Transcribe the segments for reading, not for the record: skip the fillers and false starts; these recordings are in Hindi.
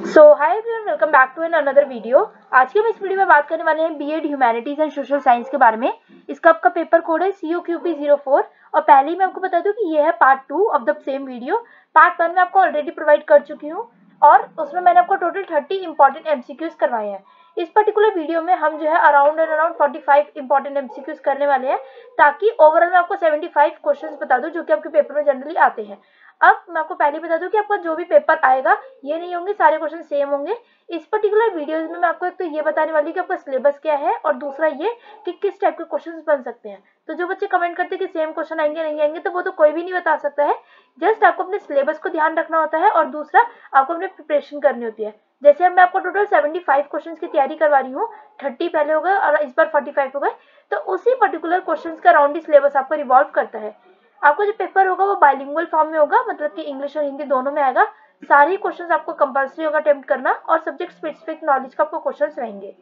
So hi everyone, welcome back to another video. आज के हम इस वीडियो में बात करने वाले हैं BEd humanities and social science के बारे में। इसका आपका पेपर कोड है COQP04 और पहले ही मैं आपको बता दूं कि ये है part 2 of the same video. Part 1 में आपको ऑलरेडी प्रोवाइड कर चुकी हूँ और उसमें मैंने आपको टोटल 30 इंपॉर्टेंट MCQs करवाए हैं। इस पर्टिकुलर वीडियो में हम जो है अराउंड 45 इंपॉर्टेंट MCQs करने वाले हैं, ताकि ओवरऑल मैं आपको 75 क्वेश्चंस बता दूं जो कि आपके पेपर में जनरली आते हैं। अब मैं आपको पहले बता दूं कि आपका जो भी पेपर आएगा ये नहीं होंगे सारे क्वेश्चन सेम होंगे। इस पर्टिकुलर वीडियो में मैं आपको एक तो ये बताने वाली हूँ कि आपका सिलेबस क्या है और दूसरा ये कि किस टाइप के क्वेश्चंस बन सकते हैं। तो जो बच्चे कमेंट करते हैं कि सेम क्वेश्चन आएंगे नहीं आएंगे, तो वो तो कोई भी नहीं बता सकता है। जस्ट आपको अपने सिलेबस को ध्यान रखना होता है और दूसरा आपको अपनी प्रिपरेशन करनी होती है। जैसे अब मैं आपको टोटल 75 क्वेश्चन की तैयारी करवा रही हूँ, 30 पहले हो गए और इस बार 45 हो गए, तो उसी पर्टिकुलर क्वेश्चन का अराउंड ही सिलेबस आपको रिवॉल्व करता है। आपको जो पेपर होगा वो बाइलिंगुअल फॉर्म में होगा, मतलब कि इंग्लिश और हिंदी दोनों में आएगा। सारे क्वेश्चंस आपको कंपलसरी होगा अटेम्प्ट करना और सब्जेक्ट स्पेसिफिक नॉलेज का आपको क्वेश्चंस रहेंगे।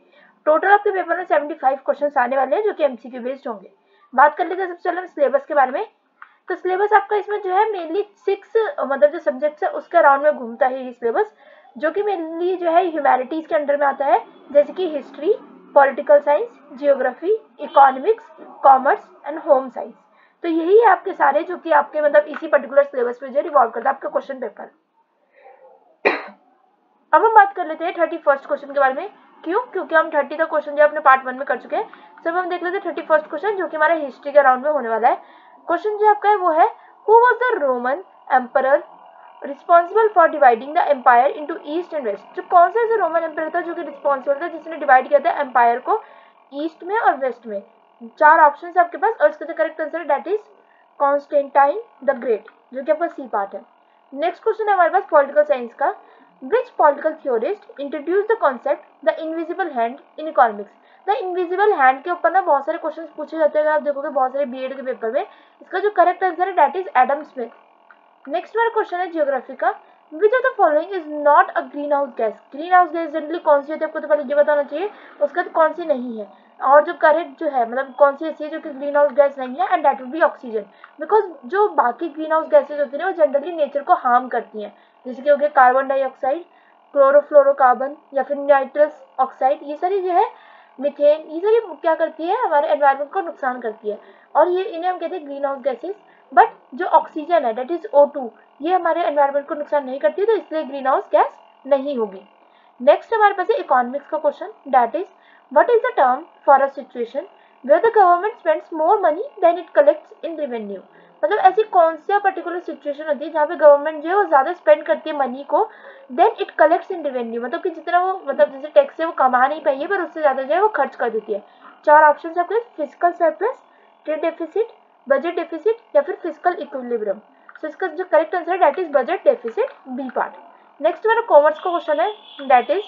टोटल आपके पेपर में 75 क्वेश्चंस आने वाले हैं जो कि MCQ बेस्ड होंगे। बात कर लेते हैं सबसे पहले सिलेबस के बारे में। तो सिलेबस आपका इसमें जो है मेनली 6 मतलब जो सब्जेक्ट्स है उसके अराउंड में घूमता है ये सिलेबस, जो कि मेनली जो है ह्यूमैनिटीज के अंडर में आता है, जैसे कि history, political science, geography, economics, commerce and home science. तो यही है आपके सारे जो कि आपके मतलब इसी पर्टिकुलर सिलेबस पे जो रिवॉल्व करता है आपका क्वेश्चन पेपर। अब हम बात कर लेते हैं 31st क्वेश्चन के बारे में। क्यों? क्योंकि हम 30 तक क्वेश्चन जो अपने पार्ट 1 में कर चुके हैं। सब हम देख लेते हैं 31st क्वेश्चन जो कि हमारा हिस्ट्री के राउंड में होने वाला है। क्वेश्चन जो आपका है वो है, who was the Roman emperor responsible for dividing the empire into east and west. जो कौन सा ऐसा रोमन एम्परर था जो कि रिस्पॉन्सिबल था जिसने डिवाइड किया था एम्पायर को ईस्ट में और वेस्ट में। 4 ऑप्शन है आपके पास और इसका जो करेक्ट आंसर है that is Constantine the great, जो कि आपका सी पार्ट है। नेक्स्ट क्वेश्चन है हमारे पास पॉलिटिकल साइंस का। Which political theorist introduced the concept the invisible hand in economics? The invisible hand के ऊपर ना बहुत सारे क्वेश्चंस पूछे जाते हैं, अगर आप देखोगे बहुत सारे बीएड के पेपर में। इसका जो करेक्ट आंसर है that is Adam Smith. Next वाला क्वेश्चन है जियोग्राफी का। Which of the following is not a green house gas? Green house gas generally कौन सी होती है आपको तो पहले ये बताना चाहिए, उसका तो कौन सी नहीं है और जो करेक्ट जो है मतलब कौन सी ऐसी है जो कि ग्रीन हाउस गैस नहीं है, and that will B oxygen. Because जो बाकी ग्रीन हाउस गैसेज होती है वो जनरली नेचर को हार्म करती हैं, जैसे कि हो गया कार्बन डाइऑक्साइड, क्लोरोफ्लोरोकार्बन या फिर नाइट्रस ऑक्साइड, ये सारी जो है मीथेन, ये सारी क्या करती है हमारे एनवायरनमेंट को नुकसान करती है और ये इन्हें हम कहते हैं ग्रीन हाउस गैसेज। बट जो ऑक्सीजन है दैट इज O2, ये हमारे एनवायरनमेंट को नुकसान नहीं करती, तो इसलिए ग्रीन हाउस गैस नहीं होगी। नेक्स्ट हमारे पास है इकोनॉमिक्स का question, that is what is the term for a situation where the government spends more money than it collects in revenue. मतलब ऐसी कौन सी पर्टिकुलर सिचुएशन होती है जहाँ पे गवर्नमेंट जो है वो ज्यादा स्पेंड करती है मनी को than it collects in revenue, मतलब कि जितना वो मतलब जैसे टैक्स से वो कमा नहीं पाई है पर उससे ज्यादा जो है वो खर्च कर देती है। 4 ऑप्शन है आपके, physical surplus, trade deficit, budget deficit या फिर फिजिकल इक्विलिब्रियम। सो इसका जो करेक्ट आंसर है that is budget deficit, B part. Next मेरा कॉमर्स का क्वेश्चन है, that is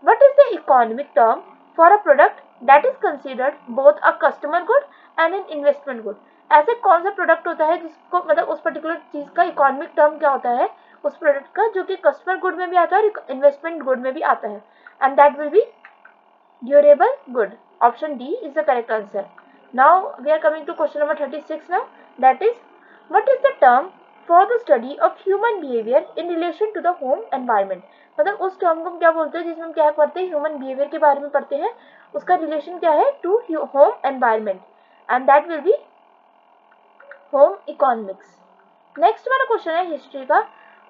what is the economic term for a product that is considered both a customer good and an investment good. ऐसे कौन सा प्रोडक्ट होता है जिसको मतलब उस पर्टिकुलर चीज का इकोनॉमिक टर्म क्या होता है उस प्रोडक्ट का, जो कि कस्टमर गुड में भी आता है और इन्वेस्टमेंट गुड में भी आता है, and that will be durable good. Option D is the correct answer. Now we are coming to question number 36 now, that is what is the term for the study of human behaviour in relation to the home environment. मतलब उस टर्म को हम क्या बोलते हैं जिसमें हम क्या पढ़ते हैं, ह्यूमन बिहेवियर के बारे में पढ़ते हैं, उसका रिलेशन क्या है to home environment, and that will be home economics. Next हमारा क्वेश्चन है हिस्ट्री का।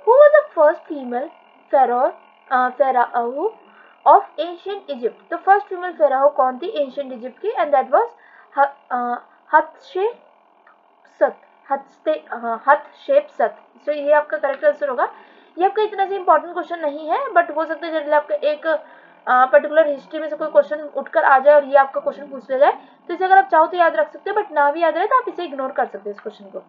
Who was the first female pharaoh of ancient Egypt. तो फर्स्ट फीमेल फेराओ कौन थी एंशिएंट इजिप्ट की, and that was Hatshepsut. So ये आपका करेक्ट आंसर होगा। ये आपका इतना सा इंपॉर्टेंट क्वेश्चन नहीं है, बट हो सकता है जनरली आपका एक पर्टिकुलर हिस्ट्री में से कोई क्वेश्चन उठकर आ जाए और ये आपका क्वेश्चन पूछ लिया जाए, तो इसे अगर आप चाहो तो याद रख सकते हो, बट ना भी याद रहे तो आप इसे इग्नोर कर सकते हो इस क्वेश्चन को।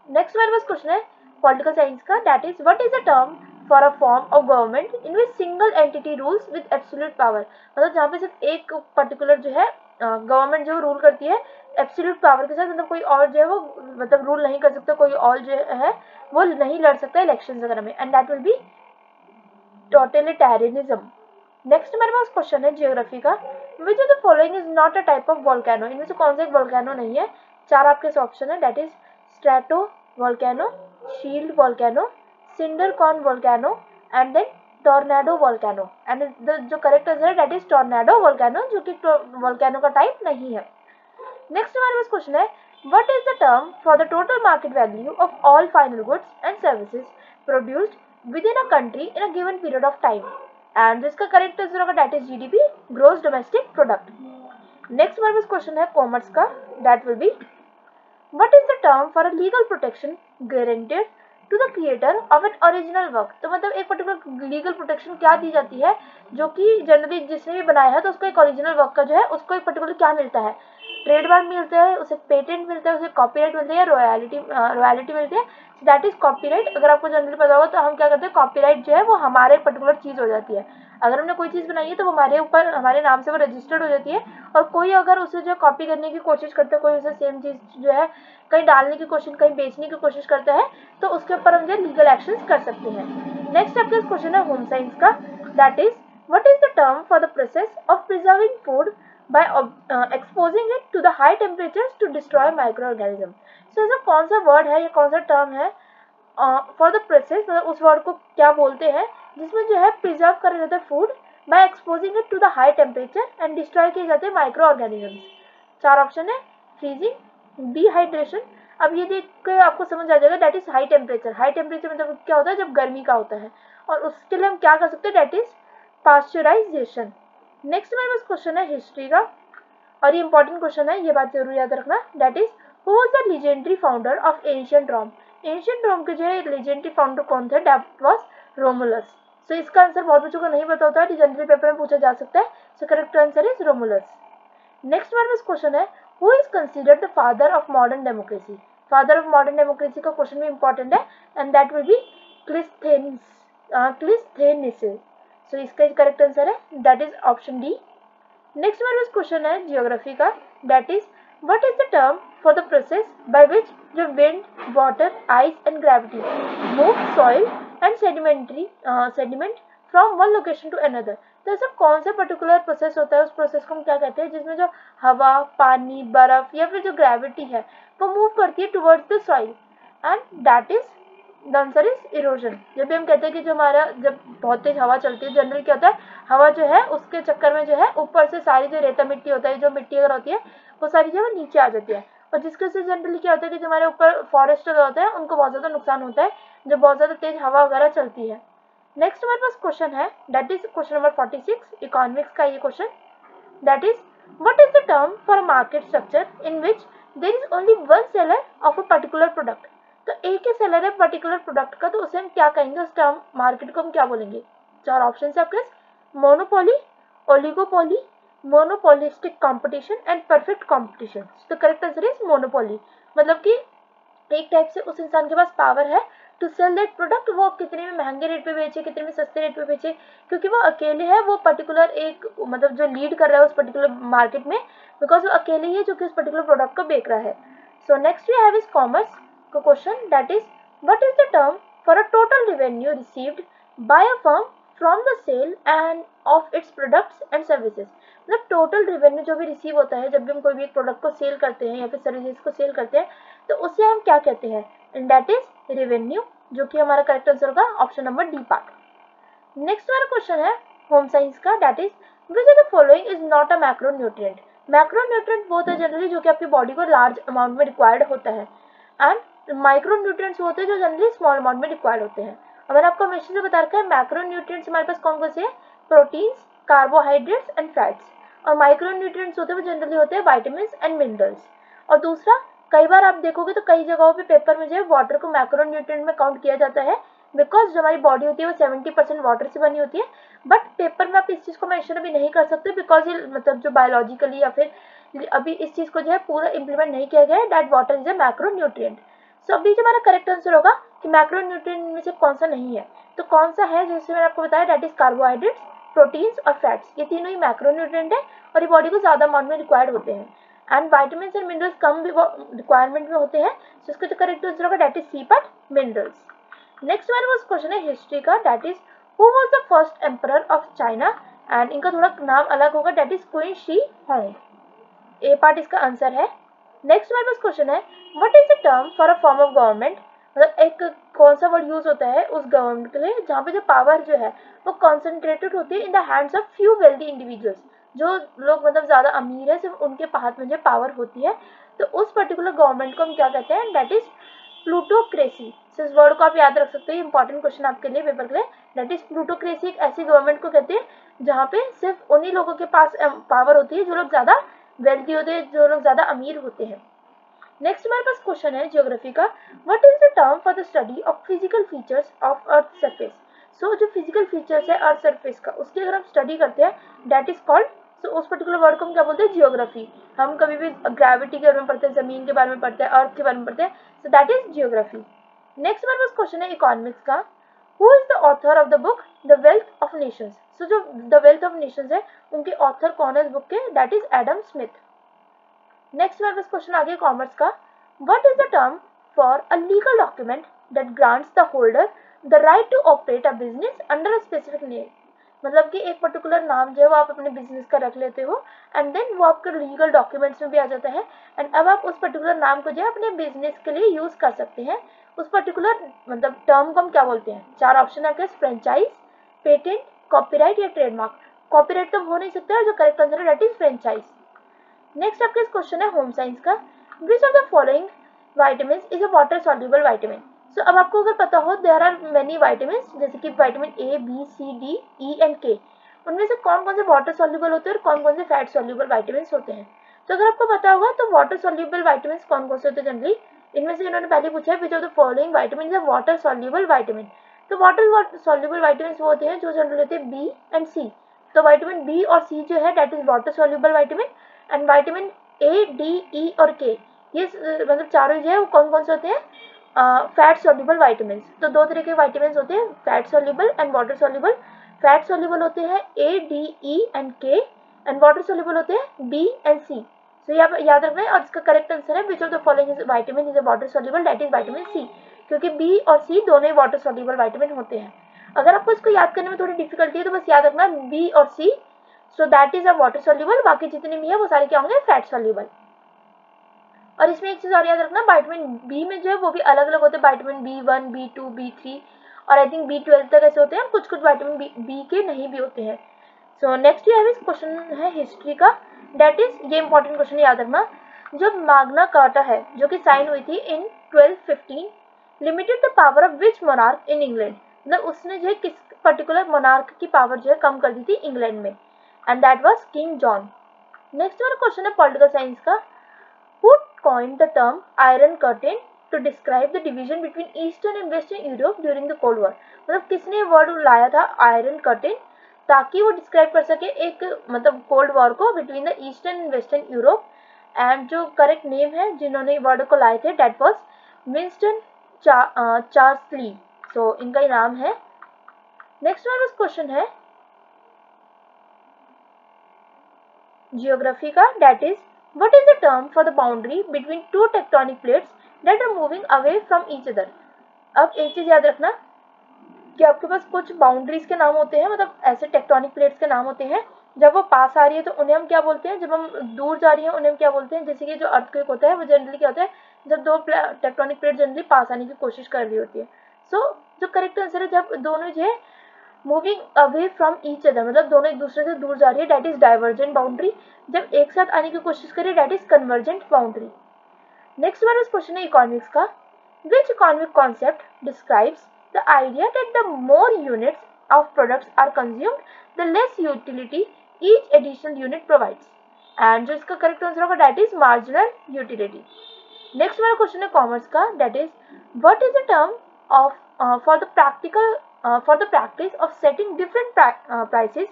नेक्स्ट हमारे पास क्वेश्चन है पॉलिटिकल साइंस का, that is what is the term for a form of government in which single entity rules with absolute power. मतलब जहाँ पे सिर्फ एक पर्टिकुलर जो है गवर्नमेंट जो रूल करती है एब्सोल्यूट पावर के साथ, मतलब कोई और जो है वो मतलब रूल नहीं कर सकता, कोई और जो है वो नहीं लड़ सकता इलेक्शन वगैरह में, and that will B totalitarianism. Next हमारे पास क्वेश्चन है जियोग्राफी का। Which of the following is not a type of volcano. इनमें से कौन सा एक वोल्केनो नहीं है। 4 आपके ऑप्शन है, that is stratovolcano, shield volcano, cinder cone volcano and then tornado volcano, and जो करेक्ट आंसर है दैट इज टोर्नेडो वोल्केनो, जो कि वोल्केनो का टाइप नहीं है। नेक्स्ट हमारे पास क्वेश्चन है what is the term for the total market value of all final goods and services produced within a country in a given period of time, and जिसका करेक्ट आंसर होगा that is GDP, gross domestic product. Next हमारे पास क्वेश्चन है कॉमर्स का, that will B What is the term for a legal protection guaranteed to the creator of an original work? तो मतलब एक पर्टिकुलर लीगल प्रोटेक्शन क्या दी जाती है जो कि जनरली जिसने भी बनाया है तो उसको एक ओरिजिनल वर्क का जो है उसको एक पर्टिकुलर क्या मिलता है, ट्रेडमार्क मिलता है, उसे पेटेंट मिलता है, उसे कॉपीराइट मिलता है या रॉयल्टी मिलती है। That is copyright. अगर आपको जनरली पता होगा तो हम क्या करते हैं, कॉपीराइट जो है वो हमारे पर्टिकुलर चीज हो जाती है। अगर हमने कोई चीज बनाई है तो वो हमारे ऊपर हमारे नाम से वो रजिस्टर्ड हो जाती है, और कोई अगर उसे जो कॉपी करने की कोशिश करता है, कोई उसे सेम चीज जो है कहीं डालने की कोशिश, कहीं बेचने की कोशिश करता है, तो उसके ऊपर हम जो लीगल एक्शन कर सकते हैं। नेक्स्ट आपके क्वेश्चन है होम साइंस का, that is what is the term for the process of preserving food by exposing it to the high temperatures to destroy microorganism। so ऐसा कौन सा वर्ड है या कौन सा टर्म है फॉर द प्रोसेस, मतलब उस वर्ड को क्या बोलते हैं जिसमें जो है प्रिजर्व करा जाता है food by exposing it to the high temperature and destroy किए जाते हैं माइक्रो ऑर्गेनिजम्स। चार ऑप्शन है, फ्रीजिंग, डिहाइड्रेशन। अब ये देख कर आपको समझ आ जाएगा that is high temperature. High temperature मतलब क्या होता है, जब गर्मी का होता है, और उसके लिए हम क्या कर सकते हैं, दैट इज पास्चराइजेशन। नेक्स्ट हमारे पास क्वेश्चन है हिस्ट्री का, और ये इंपॉर्टेंट क्वेश्चन है, ये बात जरूर याद रखना, that is who was the legendary founder of ancient Rome. Ancient Rome के जो है लेजेंडरी फाउंडर कौन थे, दैट वाज रोमुलस। सो इसका आंसर बहुत बच्चों को नहीं पता होता है, जनरली पेपर में पूछा जा सकता है। So correct answer is Romulus. Next हमारे पास क्वेश्चन है who is considered the father of modern democracy. Father of modern democracy का क्वेश्चन भी इंपॉर्टेंट है, एंड दैट विल बी क्लिस्थेनिस। सो इसका करेक्ट आंसर है that is option D. Next हमारे पास क्वेश्चन है जियोग्राफी का, that is what is the term for the process by which the wind, water, ice and gravity move soil and sediment from one location to another. तो ऐसा कौन सा पर्टिकुलर प्रोसेस होता है, उस प्रोसेस को हम क्या कहते हैं जिसमें जो हवा, पानी, बर्फ या फिर जो ग्रेविटी है वो मूव करती है towards the soil, and that is the answer is erosion. जब भी हम कहते हैं कि जो हमारा जब बहुत तेज हवा चलती है, जनरली क्या होता है, हवा जो है उसके चक्कर में जो है ऊपर से सारी जो रेता मिट्टी होता है, जो मिट्टी अगर होती है वो सारी जो है नीचे आ जाती है, और जिसके से जनरली क्या होता है कि जो हमारे ऊपर फॉरेस्ट वगैरह होता है उनको बहुत ज्यादा नुकसान होता है जब बहुत ज्यादा तेज हवा वगैरह चलती है। नेक्स्ट हमारे पास क्वेश्चन है that is question number 46, economics का ये question, that is what is the term for a market structure in which there is only one seller of a particular product. तो एक ही सेलर है पर्टिकुलर प्रोडक्ट का, तो उसे हम क्या कहेंगे, उस टर्म मार्केट को हम क्या बोलेंगे। चार ऑप्शन है आपके, monopoly, oligopoly, monopolistic competition and perfect competition. तो करेक्ट आंसर इज मोनोपोली। मतलब कि एक टाइप से उस इंसान के पास पावर है टू सेल दैट प्रोडक्ट, वो कितने में महंगे रेट पे बेचे, कितने में सस्ते रेट पे बेचे, क्योंकि वो अकेले है, वो पर्टिकुलर एक मतलब जो लीड कर रहा है उस पर्टिकुलर मार्केट में, बिकॉज वो अकेले ही है जो कि उस पर्टिकुलर प्रोडक्ट को बेच रहा है। So next we have is commerce का question, that is what is the term for a total revenue received by a firm from the sale and of its products and services. मतलब टोटल रेवेन्यू जो भी रिसीव होता है जब भी हम कोई भी एक प्रोडक्ट को सेल करते हैं या फिर सर्विसेज को सेल करते हैं, तो उसे हम क्या कहते हैं, एंड दैट इज रेवेन्यू, जो कि हमारा करेक्ट आंसर होगा option number D part. Next हमारा क्वेश्चन है होम साइंस का, that is which of the following is not a macronutrient. Macronutrient वो होता है जनरली जो कि आपकी बॉडी को लार्ज अमाउंट में रिक्वायर्ड होता है, एंड माइक्रोन्यूट्रिएंट्स होते हैं जो जनरली स्मॉल अमाउंट में रिक्वायर्ड होते हैं। अब मैंने आपको हमेशा से बता रखा है मैक्रोन्यूट्रिएंट्स हमारे पास कौन कौन से हैं, प्रोटीन्स, कार्बोहाइड्रेट्स एंड फैट्स, और माइक्रोन्यूट्रिएंट्स होते हैं वो जनरली होते हैं विटामिन्स एंड मिनरल्स। और दूसरा, कई बार आप देखोगे तो कई जगहों पे पेपर में जो है वाटर को मैक्रोन्यूट्रिएंट में काउंट किया जाता है, बिकॉज जो हमारी बॉडी होती है वो 70% वाटर से बनी होती है, बट पेपर में आप इस चीज को मेंशन अभी नहीं कर सकते, बिकॉज ये मतलब जो बायोलॉजिकली या फिर अभी इस चीज को जो है पूरा इंप्लीमेंट नहीं किया गया है, that water is a macronutrient. So अभी जो हमारा करेक्ट आंसर होगा कि मैक्रोन्यूट्रिएंट में से कौन सा नहीं है, तो कौन सा है जैसे मैंने आपको बताया, दैट इज कार्बोहाइड्रेट्स, प्रोटीन्स और फैट्स, ये तीनों ही मैक्रोन्यूट्रिएंट है और ये बॉडी को ज्यादा अमाउंट में रिक्वायर्ड होते हैं, एंड विटामिन्स एंड मिनरल्स कम रिक्वायरमेंट में होते हैं। सो इसका जो करेक्ट आंसर होगा that is C part, minerals. Next हमारे पास क्वेश्चन है हिस्ट्री का, that is who was the first emperor of China, and इनका थोड़ा नाम अलग होगा, that is Qin Shi Huang. A part इसका आंसर है। नेक्स्ट हमारे पास क्वेश्चन है what is the term for a form of government मतलब एक कौन सा वर्ड यूज होता है उस गवर्नमेंट के लिए जहाँ पे जो पावर जो है वो कॉन्सेंट्रेटेड होती है in the hands of few wealthy individuals, जो लोग मतलब ज्यादा अमीर है सिर्फ उनके हाथ में जो पावर होती है, तो उस पर्टिकुलर गवर्नमेंट को हम क्या कहते हैं, दैट इज प्लूटोक्रेसी। इस वर्ड को आप याद रख सकते हैं, इंपॉर्टेंट क्वेश्चन आपके लिए पेपर के लिए। दैट इज प्लूटोक्रेसी एक ऐसी गवर्नमेंट को कहते हैं जहाँ पे सिर्फ उन्हीं लोगों के पास पावर होती है जो लोग ज्यादा वेल्दी होते हैं, जो लोग ज्यादा अमीर होते हैं। नेक्स्ट हमारे पास क्वेश्चन है ज्योग्राफी का, what is the term for the study of physical features of earth surface. So जो फिजिकल फीचर्स है अर्थ सरफेस का, उसकी अगर हम स्टडी करते हैं दैट इज कॉल्ड, सो उस पर्टिकुलर वर्ड को हम क्या बोलते हैं, जियोग्राफी। हम कभी भी ग्रेविटी के बारे में पढ़ते हैं, जमीन के बारे में पढ़ते हैं, अर्थ के बारे में पढ़ते हैं, so that is geography. Next हमारे पास क्वेश्चन है इकोनॉमिक्स का, who is the author of the book the wealth of nations. So जो द वेल्थ ऑफ नेशंस है उनके ऑथर कौन है इस बुक के, that is Adam Smith. Next हमारे पास क्वेश्चन आ गया कॉमर्स का, what is the term for a legal document that grants the holder the right to operate a business under a specific name. मतलब कि एक पर्टिकुलर नाम जो है वो आप अपने बिजनेस का रख लेते हो एंड देन वो आपके लीगल डॉक्यूमेंट्स में भी आ जाता है, एंड अब आप उस पर्टिकुलर नाम को जो है अपने बिजनेस के लिए यूज कर सकते हैं। उस पर्टिकुलर मतलब टर्म को हम क्या बोलते हैं, चार ऑप्शन है आपके, फ्रेंचाइज, पेटेंट, कॉपीराइट या ट्रेडमार्क। कॉपीराइट तो हो नहीं सकता है, जो करेक्ट आंसर है दैट इज फ्रेंचाइज। नेक्स्ट आपका क्वेश्चन है होम साइंस का, which of the following vitamin is a water soluble vitamin. So अब आपको अगर पता हो देयर आर मेनी विटामिन, जैसे कि vitamin A B C D E and K, उनमें से कौन कौन से वाटर सॉल्युबल होते हैं और कौन कौन से फैट सॉल्युबल विटामिन होते हैं। तो अगर आपको पता होगा तो वाटर सॉल्युबल विटामिन कौन कौन से होते हैं जनरली, इनमें से इन्होंने पहले पूछा है which of the following vitamin is a water soluble vitamin. तो वाटर सॉल्युबल विटामिन वो होते हैं जो जनरली होते हैं बी एंड सी। तो विटामिन बी और सी जो है that is water soluble vitamin, and vitamin A D E और के ये मतलब चारों जो है वो कौन कौन से होते हैं, फैट सॉल्युबल विटामिन। तो दो तरह के विटामिन होते हैं, fat soluble and water soluble. Fat soluble होते हैं ए डी ई एंड के, एंड वाटर सॉल्युबल होते हैं बी एंड सी। तो ये आप याद रखना है, और इसका करेक्ट आंसर है which of the following vitamin is a water soluble, that is vitamin C, क्योंकि बी और सी दोनों ही वाटर सॉल्युबल विटामिन होते हैं। अगर आपको इसको याद करने में थोड़ी डिफिकल्टी है तो बस याद रखना बी और C, so that is a water soluble, बाकी जितने भी है वो सारे क्या होंगे, फैट सॉल्युबल। और इसमें एक चीज और याद रखना, विटामिन बी में जो है वो भी अलग अलग होते हैं, विटामिन बी1 बी2 बी3 और आई थिंक बी12 तक ऐसे होते हैं, कुछ कुछ विटामिन बी के नहीं भी होते हैं। सो नेक्स्ट ये क्वेश्चन है हिस्ट्री का, दैट इज, ये इंपॉर्टेंट क्वेश्चन याद रखना, जब मैग्ना कार्टा है जो कि साइन हुई थी इन 1215, limited the power of which monarch in England. मतलब उसने जो है किस पर्टिकुलर मोनार्क की पावर जो है कम कर दी थी इंग्लैंड में, and that was king John. Next वाला क्वेश्चन है पॉलिटिकल साइंस का, who coined the term iron curtain to describe the division between eastern and western Europe during the cold war। मतलब किसने वर्ड लाया था आयरन कर्टेन ताकि वो डिस्क्राइब कर सके एक मतलब कोल्ड वॉर को between the eastern and western Europe, and जो करेक्ट नेम है जिन्होंने वर्ड को लाए थे दैट वाज विंस्टन चार्ल्स। सो इनका ही नाम है। नेक्स्ट वाला क्वेश्चन है जियोग्राफी का, that is, what is the term for the boundary between two tectonic plates that are moving away from each other। अब एक चीज याद रखना कि आपके पास कुछ बाउंड्रीज के नाम होते हैं, मतलब ऐसे टेक्टोनिक प्लेट्स के नाम होते हैं, जब वो पास आ रही है तो उन्हें हम क्या बोलते हैं, जब हम दूर जा रही है उन्हें हम क्या बोलते हैं। जैसे कि जो अर्थक्वेक होता है वो जनरली क्या होता है, जब दो टेक्टोनिक प्लेट जनरली पास आने की कोशिश कर रही होती है। सो जो करेक्ट आंसर है जब दोनों जो है moving away from each other, मतलब दोनों एक दूसरे से दूर जा रही है, दैट इज डाइवर्जेंट बाउंड्री। जब एक साथ आने की कोशिश करें that is convergent boundary. Next वाला क्वेश्चन है इकोनॉमिक्स का, which economic concept describes the idea that the more units of products are consumed the less utility each additional unit provides, and जो इसका करेक्ट आंसर होगा that is marginal utility. Next वाला क्वेश्चन है कॉमर्स का, that is, what is the term of for the practical for the practice of setting different prices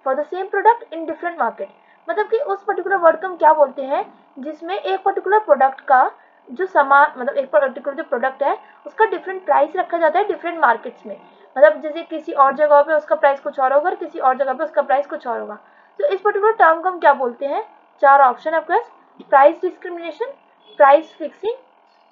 for the same product in different market। मतलब कि उस पर्टिकुलर वर्ड को हम क्या बोलते हैं जिसमें एक पर्टिकुलर प्रोडक्ट का जो सामान, मतलब एक पर्टिकुलर जो प्रोडक्ट है उसका डिफरेंट प्राइस रखा जाता है डिफरेंट मार्केट्स में। मतलब जैसे किसी और जगह पे उसका प्राइस कुछ और होगा और किसी और जगह पे उसका प्राइस कुछ और होगा। तो इस पर्टिकुलर टर्म को हम क्या बोलते हैं, चार ऑप्शन है आपके पास, price discrimination, price fixing,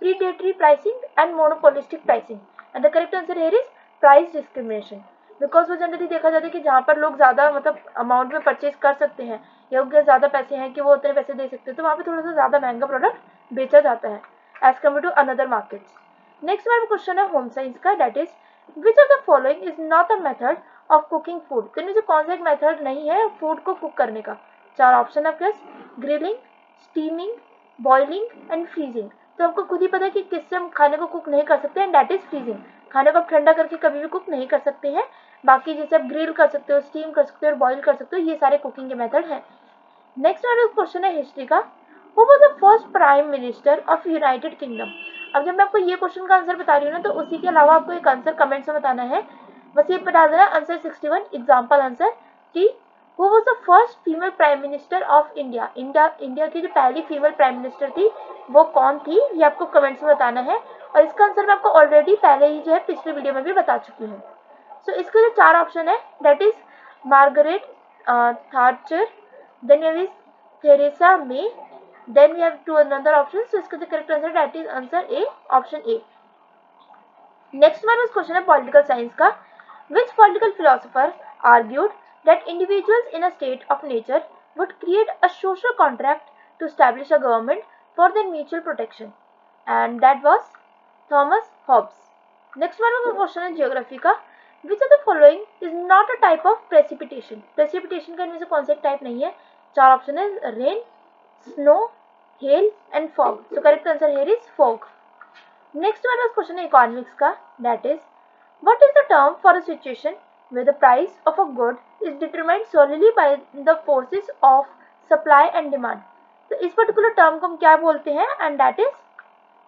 predatory pricing and monopolistic pricing, and the correct answer here is price discrimination. Because वो जनरली देखा जाता है कि जहाँ पर लोग ज़्यादा मतलब अमाउंट में परचेज कर सकते हैं या उनके ज़्यादा पैसे हैं कि वो उतने पैसे दे सकते हैं, तो वहाँ पे थोड़ा सा ज़्यादा महंगा प्रोडक्ट बेचा जाता है as compare to another markets. Next हमारा क्वेश्चन है होम साइंस का, that is which of the following is not a method of cooking food. तो इनमें से कौन सा एक मेथड नहीं है फूड को कुक करने का। चार ऑप्शन है आपके पास, grilling, steaming, boiling and freezing. तो आपको खुद ही पता है कि किससे हम खाने को कुक नहीं कर सकते हैं, दैट इज फ्रीजिंग। खाने को आप ठंडा करके कभी भी कुक नहीं कर सकते हैं। बाकी जैसे आप ग्रिल कर सकते हो, स्टीम कर सकते हो और बॉईल कर सकते हो, ये सारे कुकिंग के मेथड हैं। नेक्स्ट वाला क्वेश्चन है हिस्ट्री का, who was the first prime minister of United kingdom. अब जब मैं आपको ये क्वेश्चन का आंसर बता रही हूँ ना, तो उसी के अलावा आपको एक आंसर कमेंट्स में बताना है। बस ये बता देना आंसर 61 एग्जांपल आंसर कि who was the first female prime minister of India. India की जो पहली फीमेल प्राइम मिनिस्टर थी वो कौन थी, ये आपको कमेंट्स में बताना है। और इसका आंसर मैं आपको ऑलरेडी पहले ही जो है पिछले वीडियो में भी बता चुकी हूँ। सो इसके जो चार ऑप्शन है that is Margaret Thatcher, then we have Theresa May, then we have two another option. So इसका जो correct answer that is answer A, option A. Next one question है पॉलिटिकल साइंस का, which political philosopher argued that individuals in a state of nature would create a social contract to establish a government for their mutual protection, and that was Thomas Hobbes. Next one question है geography का, which of the following is not a type of precipitation। precipitation का इनमें से कौन सा एक टाइप नहीं है। चार ऑप्शन है, rain, snow, hail and fog। so correct answer here is fog. Next one question है economics का, that is what is the term for a situation where the price of a good is determined solely by the forces of supply and demand। तो इस पर्टिकुलर टर्म को हम क्या बोलते हैं, and that is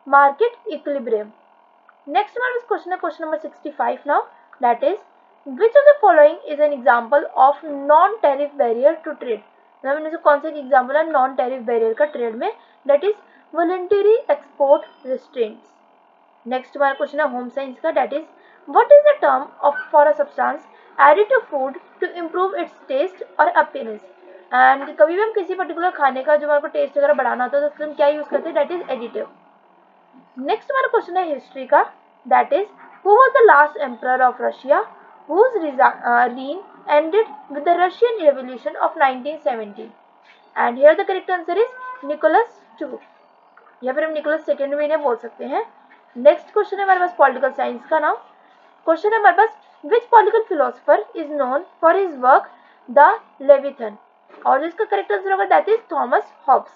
market equilibrium. Next one question है question number 65 now, that is which of the following is an example of non tariff barrier to trade. मतलब इनमें से कौन सा एक एग्जांपल है नॉन टैरिफ बैरियर का ट्रेड में, that is voluntary export restraints. Next हमारा क्वेश्चन है होम साइंस का, that is what is the term of for a substance added to food to improve its taste or appearance। And कभी भी हम किसी पर्टिकुलर खाने का जो हमारे को टेस्ट वगैरह बढ़ाना होता है तो उसमें हम क्या यूज करते हैं, दैट इज एडिटिव। नेक्स्ट हमारा क्वेश्चन है हिस्ट्री का, that is who was the last emperor of Russia whose reign ended with the Russian Revolution of 1917, and here the correct answer is Nicholas II, या फिर हम निकोलस सेकेंड भी इन्हें बोल सकते हैं। नेक्स्ट क्वेश्चन है हमारे पास पॉलिटिकल साइंस का नाम, क्वेश्चन है हमारे पास which political philosopher is known for his work the Leviathan, और जिसका करेक्ट आंसर होगा that is Thomas Hobbes.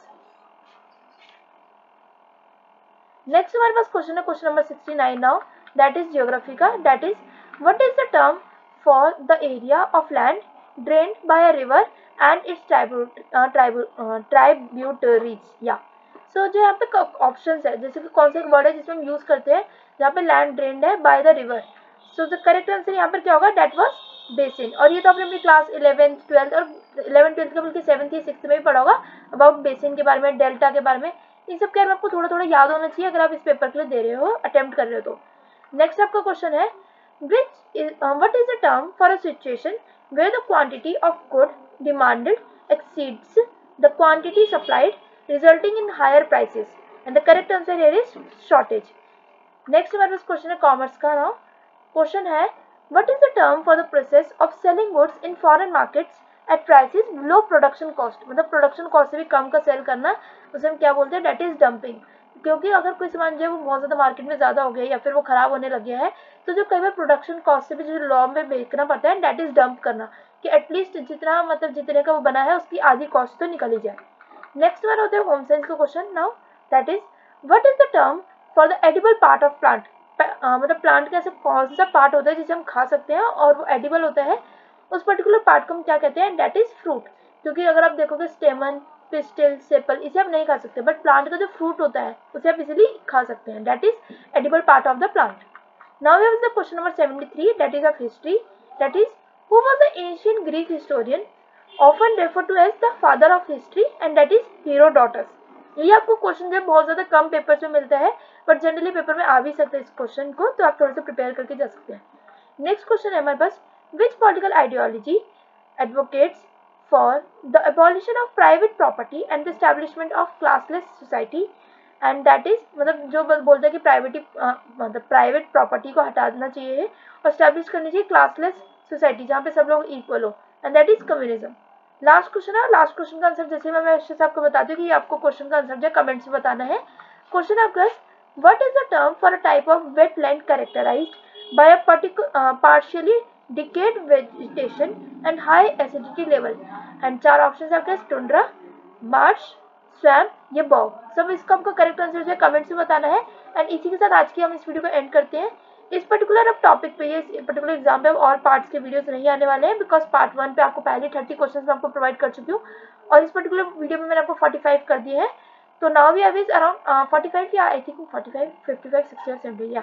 Next हमारे पास क्वेश्चन है question number 69 now, that is geography का, that is what is the term for the area of land drained by a river and its tributaries. या सो जो यहाँ पे ऑप्शंस है, जैसे कि कौन सा एक वर्ड है जिसमें हम यूज करते हैं जहाँ पे लैंड ड्रेन्ड है by the river. So the correct answer यहाँ पर क्या होगा, दैट वाज बेसिन। और ये तो आपने अपनी क्लास 11th 12th और 11th 12th का बल्कि 7th या 6th में भी पढ़ा होगा अबाउट बेसिन के बारे में, डेल्टा के बारे में। इन सब के बारे में आपको थोड़ा थोड़ा याद होना चाहिए अगर आप इस पेपर के लिए दे रहे हो, अटेम्प्ट कर रहे हो तो। नेक्स्ट आपका क्वेश्चन है what is the term for a situation where the quantity of good demanded exceeds the quantity supplied resulting in higher prices, and the correct answer here is shortage. Next हमारे पास क्वेश्चन है कॉमर्स का नाउ, क्वेश्चन है what is the term for the process of selling goods in foreign markets at prices below production cost। मतलब प्रोडक्शन कॉस्ट से भी कम का सेल करना, उसे हम क्या बोलते हैं, दैट इज डंपिंग। क्योंकि अगर कोई सामान जो है वो बहुत ज़्यादा मार्केट में ज़्यादा हो गया है या फिर वो खराब होने लग गया है, तो जो कई बार प्रोडक्शन कॉस्ट से भी जो लॉ में बेचना पड़ता है दैट इज डंप करना, कि एटलीस्ट जितना मतलब जितने का वो बना है उसकी आधी कॉस्ट तो निकल ही जाए। नेक्स्ट वन होता है होम साइंस का question now, that is what is the term for the edible part of plant. मतलब प्लांट का ऐसा कौन सा पार्ट होता है जिसे हम खा सकते हैं और वो एडिबल होता है, उस पर्टिकुलर पार्ट को हम क्या कहते हैं, दैट इज फ्रूट। क्योंकि अगर आप देखोगे स्टेमन, पिस्टिल, सेपल इसे आप नहीं खा सकते, बट प्लांट का जो फ्रूट होता है उसे आप इजीली खा सकते हैं, that is edible part of the plant. Now we have the question number 73, that is of history, that is who was the ancient Greek historian often referred to as the father of history, and that is Herodotus। ये आपको क्वेश्चन जो बहुत ज्यादा कम पेपर्स में मिलता है, बट जनरली पेपर में आ भी सकता है इस क्वेश्चन को, तो आप थोड़ा सा प्रिपेयर करके जा सकते हैं। नेक्स्ट क्वेश्चन है हमारे पास which political ideology advocates for the abolition of private property and the establishment of classless society, and that is मतलब जो बोलता है कि मतलब प्राइवेट प्रॉपर्टी को हटाना चाहिए और एस्टैब्लिश करनी चाहिए क्लासलेस सोसाइटी जहाँ पे सब लोग इक्वल हो, and that is communism. Last question है, लास्ट क्वेश्चन का आंसर जैसे मैं अच्छे से आपको बताती हूँ कि आपको क्वेश्चन का आंसर जो कमेंट्स में बताना है। क्वेश्चन आपका What is the term for a type of wetland characterized by a partially decayed vegetation and high acidity level? And चार ऑप्शन आपके टुंड्रा, मार्श, स्वैम्प या बॉग. सब इसका आपका करेक्ट आंसर जो है कमेंट्स में बताना है. एंड इसी के साथ आज की हम इस वीडियो को एंड करते हैं. इस पर्टिकुलर अब टॉपिक पे, ये पर्टिकुलर एग्जाम पे और पार्ट्स के वीडियोस नहीं आने वाले हैं, बिकॉज पार्ट 1 पे आपको पहले 30 क्वेश्चंस मैं आपको प्रोवाइड कर चुकी हूँ और इस पर्टिकुलर वीडियो में मैंने आपको 45 कर दिए हैं. तो now we have is around 45 या आई थिंक 45, 55, 60 और 70 या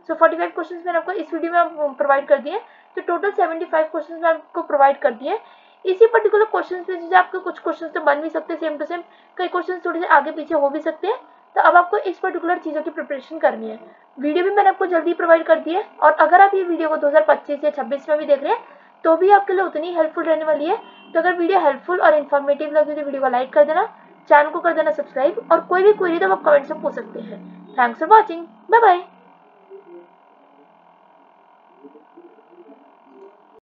सो 45 क्वेश्चंस मैंने आपको इस वीडियो में प्रोवाइड कर दिए. तो टोटल 75 क्वेश्चंस मैं आपको प्रोवाइड कर दिए. इसी पर्टिकुलर क्वेश्चंस पे जैसे आपके कुछ क्वेश्चंस तो बन भी सकते हैं सेम टू सेम, कई क्वेश्चंस थोड़े से आगे पीछे हो भी सकते हैं. तो अब आपको इस पर्टिकुलर चीज़ों की प्रिपरेशन करनी है. वीडियो भी मैंने आपको जल्दी प्रोवाइड कर दी है और अगर आप ये वीडियो को 2025 या 26 में भी देख रहे हैं तो भी आपके लिए उतनी हेल्पफुल रहने वाली है. तो अगर वीडियो हेल्पफुल और इन्फॉर्मेटिव लगी तो वीडियो को लाइक कर देना, चैनल को कर देना सब्सक्राइब और कोई भी क्वेरी तो आप कमेंट्स में पूछ सकते हैं. Thanks for watching. Bye bye.